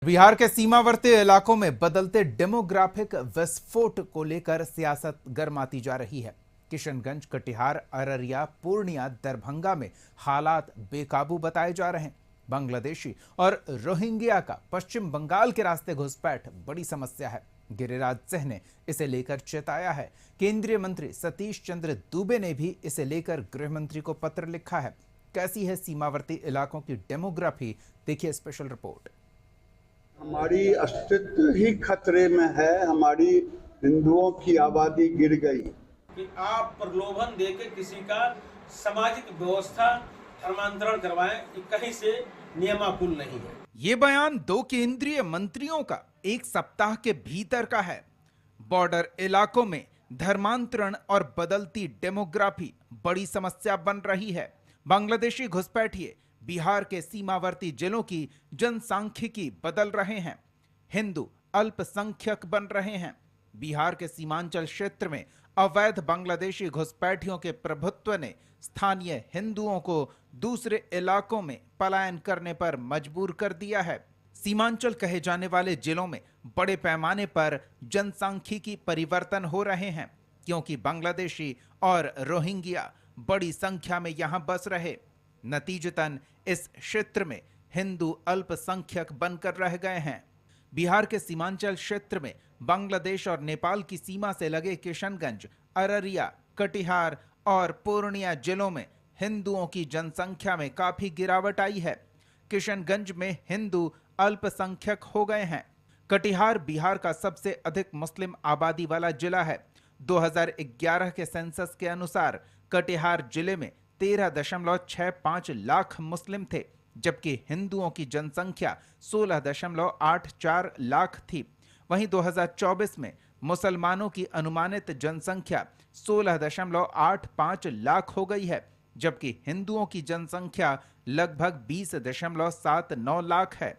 बिहार के सीमावर्ती इलाकों में बदलते डेमोग्राफिक विस्फोट को लेकर सियासत गर्माती जा रही है। किशनगंज, कटिहार, अररिया, पूर्णिया, दरभंगा में हालात बेकाबू बताए जा रहे हैं। बांग्लादेशी और रोहिंग्या का पश्चिम बंगाल के रास्ते घुसपैठ बड़ी समस्या है। गिरिराज सिंह ने इसे लेकर चेताया है। केंद्रीय मंत्री सतीश चंद्र दूबे ने भी इसे लेकर गृह मंत्री को पत्र लिखा है। कैसी है सीमावर्ती इलाकों की डेमोग्राफी, देखिए स्पेशल रिपोर्ट। हमारी अस्तित्व ही खतरे में है। हमारी हिंदुओं की आबादी गिर गई कि आप प्रलोभन देके किसी का सामाजिक व्यवस्था धर्मांतरण करवाएं, कि कहीं से नियमाकुल नहीं है। ये बयान दो केंद्रीय मंत्रियों का एक सप्ताह के भीतर का है। बॉर्डर इलाकों में धर्मांतरण और बदलती डेमोग्राफी बड़ी समस्या बन रही है। बांग्लादेशी घुसपैठिए बिहार के सीमावर्ती जिलों की जनसांख्यिकी बदल रहे हैं। हिंदू अल्पसंख्यक बन रहे हैं। बिहार के सीमांचल क्षेत्र में अवैध बांग्लादेशी घुसपैठियों के प्रभुत्व ने स्थानीय हिंदुओं को दूसरे इलाकों में पलायन करने पर मजबूर कर दिया है। सीमांचल कहे जाने वाले जिलों में बड़े पैमाने पर जनसांख्यिकी परिवर्तन हो रहे हैं, क्योंकि बांग्लादेशी और रोहिंग्या बड़ी संख्या में यहां बस रहे। नतीजतन इस क्षेत्र में हिंदू अल्पसंख्यक बनकर रह गए हैं। बिहार के सीमांचल क्षेत्र में बांग्लादेश और नेपाल की सीमा से लगे किशनगंज, अररिया, कटिहार और पूर्णिया जिलों में हिंदुओं की जनसंख्या में काफी गिरावट आई है। किशनगंज में हिंदू अल्पसंख्यक हो गए हैं। कटिहार बिहार का सबसे अधिक मुस्लिम आबादी वाला जिला है। 2011 के सेंसस के अनुसार कटिहार जिले में 13.65 लाख मुस्लिम थे, जबकि हिंदुओं की जनसंख्या 16.84 लाख थी। वहीं 2024 में मुसलमानों की अनुमानित जनसंख्या 16.85 लाख हो गई है, जबकि हिंदुओं की जनसंख्या लगभग 20.79 लाख है।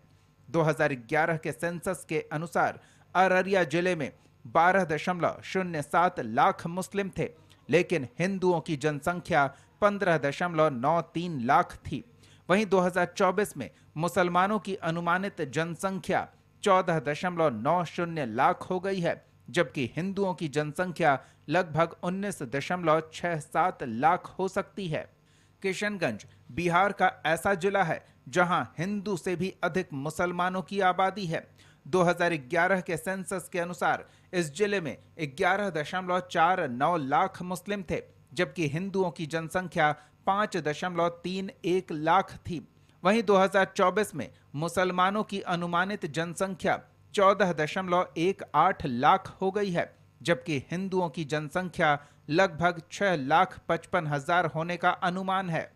2011 के सेंसस के अनुसार अररिया जिले में 12.07 लाख मुस्लिम थे, लेकिन हिंदुओं की जनसंख्या 15.93 लाख थी। वहीं 2024 में मुसलमानों की अनुमानित जनसंख्या 14.90 लाख हो गई है, जबकि हिंदुओं की जनसंख्या लगभग 19.67 लाख हो सकती है। किशनगंज बिहार का ऐसा जिला है जहां हिंदू से भी अधिक मुसलमानों की आबादी है। 2011 के सेंसस के अनुसार इस जिले में 11.49 लाख मुस्लिम थे, जबकि हिंदुओं की जनसंख्या 5.31 लाख थी। वहीं 2024 में मुसलमानों की अनुमानित जनसंख्या 14.18 लाख हो गई है, जबकि हिंदुओं की जनसंख्या लगभग 6,55,000 होने का अनुमान है।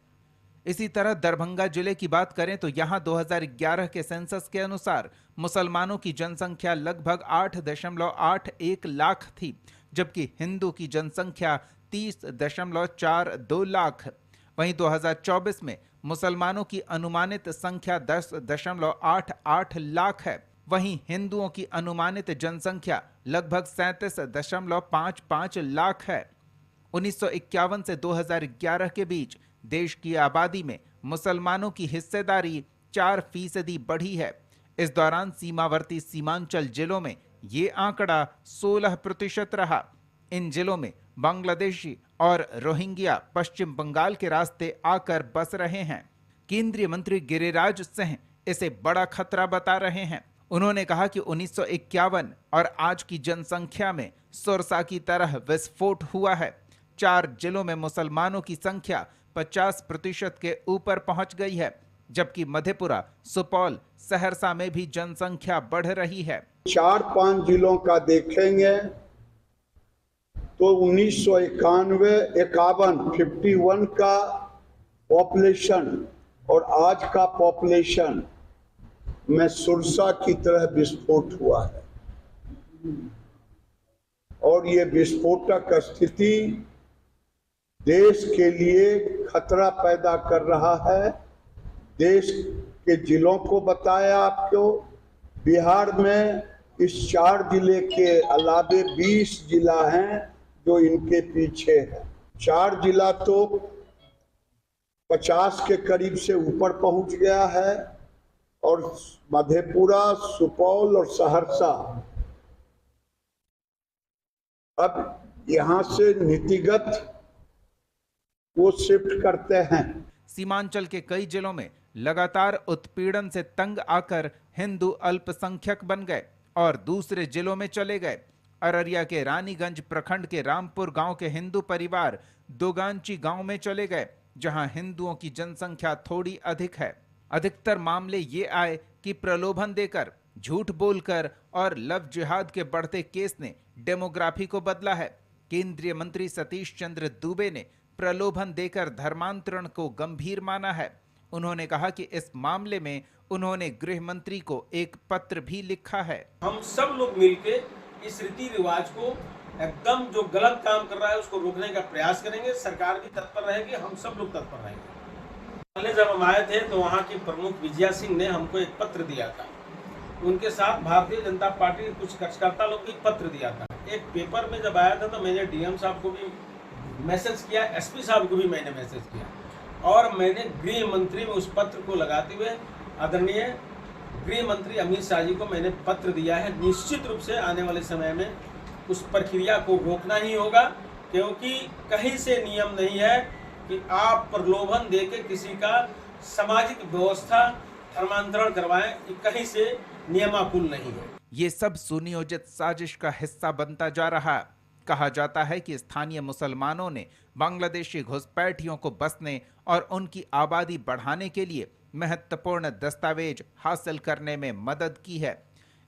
इसी तरह दरभंगा जिले की बात करें तो यहां 2011 के सेंसस के अनुसार मुसलमानों की जनसंख्या लगभग 8.81 लाख थी, जबकि हिंदू की जनसंख्या 30.42 लाख। वहीं 2024 में मुसलमानों की अनुमानित संख्या 10.88 लाख है। वहीं हिंदुओं की अनुमानित जनसंख्या लगभग 37.55 लाख है। 1951 से 2011 के बीच देश की आबादी में मुसलमानों की हिस्सेदारी 4% बढ़ी है। इस दौरान सीमावर्ती सीमांचल जिलों में ये आंकड़ा 16% रहा। इन जिलों में बांग्लादेशी और रोहिंग्या पश्चिम बंगाल के रास्ते आकर बस रहे हैं। केंद्रीय मंत्री गिरिराज सिंह इसे बड़ा खतरा बता रहे हैं। उन्होंने कहा कि 1951 और आज की जनसंख्या में सुरसा की तरह विस्फोट हुआ है। 4 जिलों में मुसलमानों की संख्या 50% के ऊपर पहुंच गई है, जबकि मधेपुरा, सुपौल, सहरसा में भी जनसंख्या बढ़ रही है। 4-5 जिलों का देखेंगे तो 1991-51 का पॉपुलेशन और आज का पॉपुलेशन में सुरसा की तरह विस्फोट हुआ है। और ये विस्फोटक स्थिति देश के लिए खतरा पैदा कर रहा है। देश के जिलों को बताया आपको। बिहार में इस 4 जिले के अलावे 20 जिला हैं जो इनके पीछे है। 4 जिला तो 50 के करीब से ऊपर पहुंच गया है और मधेपुरा, सुपौल और सहरसा अब यहाँ से नीतिगत वो शिफ्ट करते हैं। सीमांचल के कई जिलों में लगातार उत्पीड़न से तंग आकर हिंदू अल्पसंख्यक बन गए और दूसरे जिलों में चले गए। अररिया के रानीगंज प्रखंड के रामपुर गांव के हिंदू परिवार दोगांची गांव में चले गए, जहां हिंदुओं की जनसंख्या थोड़ी अधिक है। अधिकतर मामले ये आए कि प्रलोभन देकर, झूठ बोलकर और लव जिहाद के बढ़ते केस ने डेमोग्राफी को बदला है। केंद्रीय मंत्री सतीश चंद्र दूबे ने प्रलोभन देकर धर्मांतरण को गंभीर माना है। उन्होंने कहा कि इस मामले में उन्होंने गृह मंत्री को एक पत्र भी लिखा है। हम सब लोग मिलके इस रीति रिवाज को एकदम जो गलत काम कर रहा है उसको रोकने का प्रयास करेंगे। सरकार भी तत्पर रहेगी, हम सब लोग तत्पर रहेंगे। पहले जब हम आए थे तो वहाँ की प्रमुख विजया सिंह ने हमको एक पत्र दिया था। उनके साथ भारतीय जनता पार्टी के कुछ कार्यकर्ता लोग भी पत्र दिया था। एक पेपर में जब आया था तो मैंने डीएम साहब को भी मैसेज किया, एसपी साहब को भी मैंने मैसेज किया और मैंने गृह मंत्री में उस पत्र को लगाते हुए आदरणीय गृह मंत्री अमित शाह जी को मैंने पत्र दिया है। निश्चित रूप से आने वाले समय में उस प्रक्रिया को रोकना ही होगा, क्योंकि कहीं से नियम नहीं है कि आप प्रलोभन देके किसी का सामाजिक व्यवस्था धर्मांतरण करवाएं, कहीं से नियमाकुल नहीं है। ये सब सुनियोजित साजिश का हिस्सा बनता जा रहा है। कहा जाता है कि स्थानीय मुसलमानों ने बांग्लादेशी घुसपैठियों को बसने और उनकी आबादी बढ़ाने के लिए महत्वपूर्ण दस्तावेज हासिल करने में मदद की है।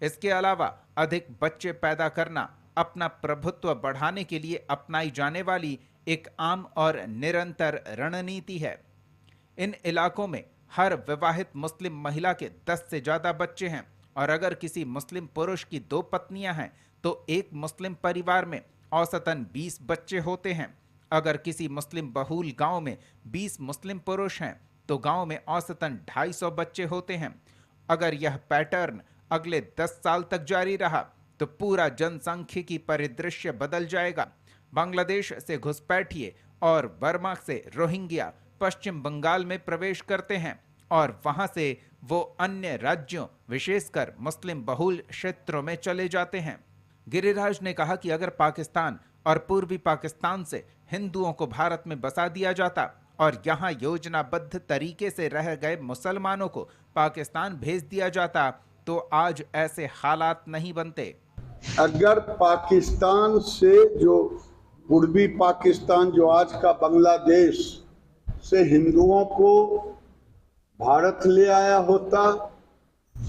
इसके अलावा अधिक बच्चे पैदा करना अपना प्रभुत्व बढ़ाने के लिए अपनाई जाने वाली एक आम और निरंतर रणनीति है। इन इलाकों में हर विवाहित मुस्लिम महिला के 10 से ज्यादा बच्चे हैं और अगर किसी मुस्लिम पुरुष की 2 पत्नियां हैं तो एक मुस्लिम परिवार में औसतन 20 बच्चे होते हैं। अगर किसी मुस्लिम बहुल गांव में 20 मुस्लिम पुरुष हैं तो गांव में औसतन 250 बच्चे होते हैं। अगर यह पैटर्न अगले 10 साल तक जारी रहा तो पूरा जनसांख्यिकी परिदृश्य बदल जाएगा। बांग्लादेश से घुसपैठिए और बर्मा से रोहिंग्या पश्चिम बंगाल में प्रवेश करते हैं और वहां से वो अन्य राज्यों विशेषकर मुस्लिम बहुल क्षेत्रों में चले जाते हैं। गिरिराज ने कहा कि अगर पाकिस्तान और पूर्वी पाकिस्तान से हिंदुओं को भारत में बसा दिया जाता और यहाँ योजनाबद्ध तरीके से रह गए मुसलमानों को पाकिस्तान भेज दिया जाता तो आज ऐसे हालात नहीं बनते। अगर पाकिस्तान से जो पूर्वी पाकिस्तान जो आज का बांग्लादेश से हिंदुओं को भारत ले आया होता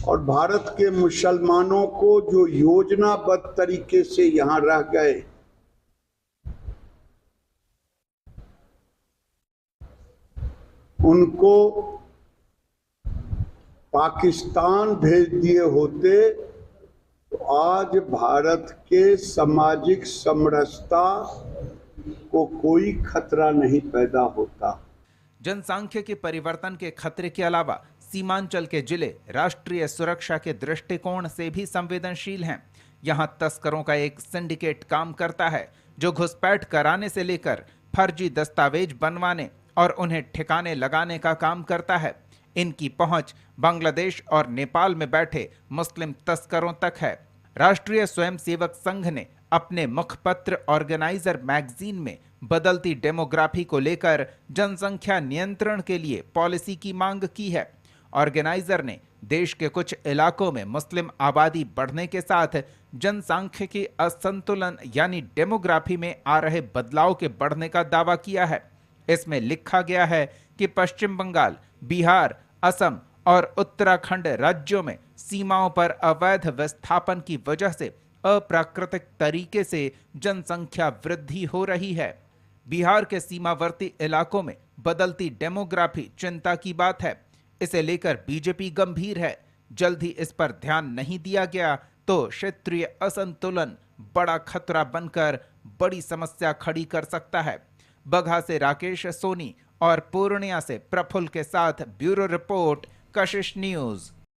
और भारत के मुसलमानों को जो योजनाबद्ध तरीके से यहाँ रह गए उनको पाकिस्तान भेज दिए होते तो आज भारत के सामाजिक समरसता को कोई खतरा नहीं पैदा होता। जनसांख्यिकी के परिवर्तन के खतरे के अलावा सीमांचल के जिले राष्ट्रीय सुरक्षा के दृष्टिकोण से भी संवेदनशील हैं। यहां तस्करों का एक सिंडिकेट काम करता है जो घुसपैठ कराने से लेकर फर्जी दस्तावेज बनवाने और उन्हें ठिकाने लगाने का काम करता है। इनकी पहुंच बांग्लादेश और नेपाल में बैठे मुस्लिम तस्करों तक है। राष्ट्रीय स्वयंसेवक संघ ने अपने मुखपत्र ऑर्गेनाइजर मैगजीन में बदलती डेमोग्राफी को लेकर जनसंख्या नियंत्रण के लिए पॉलिसी की मांग की है। ऑर्गेनाइजर ने देश के कुछ इलाकों में मुस्लिम आबादी बढ़ने के साथ जनसांख्यिकी असंतुलन यानी डेमोग्राफी में आ रहे बदलाव के बढ़ने का दावा किया है। इसमें लिखा गया है कि पश्चिम बंगाल, बिहार, असम और उत्तराखंड राज्यों में सीमाओं पर अवैध विस्थापन की वजह से अप्राकृतिक तरीके से जनसंख्या वृद्धि हो रही है। बिहार के सीमावर्ती इलाकों में बदलती डेमोग्राफी चिंता की बात है। इसे लेकर बीजेपी गंभीर है। जल्द ही इस पर ध्यान नहीं दिया गया तो क्षेत्रीय असंतुलन बड़ा खतरा बनकर बड़ी समस्या खड़ी कर सकता है। बगहा से राकेश सोनी और पूर्णिया से प्रफुल्ल के साथ ब्यूरो रिपोर्ट, कशिश न्यूज।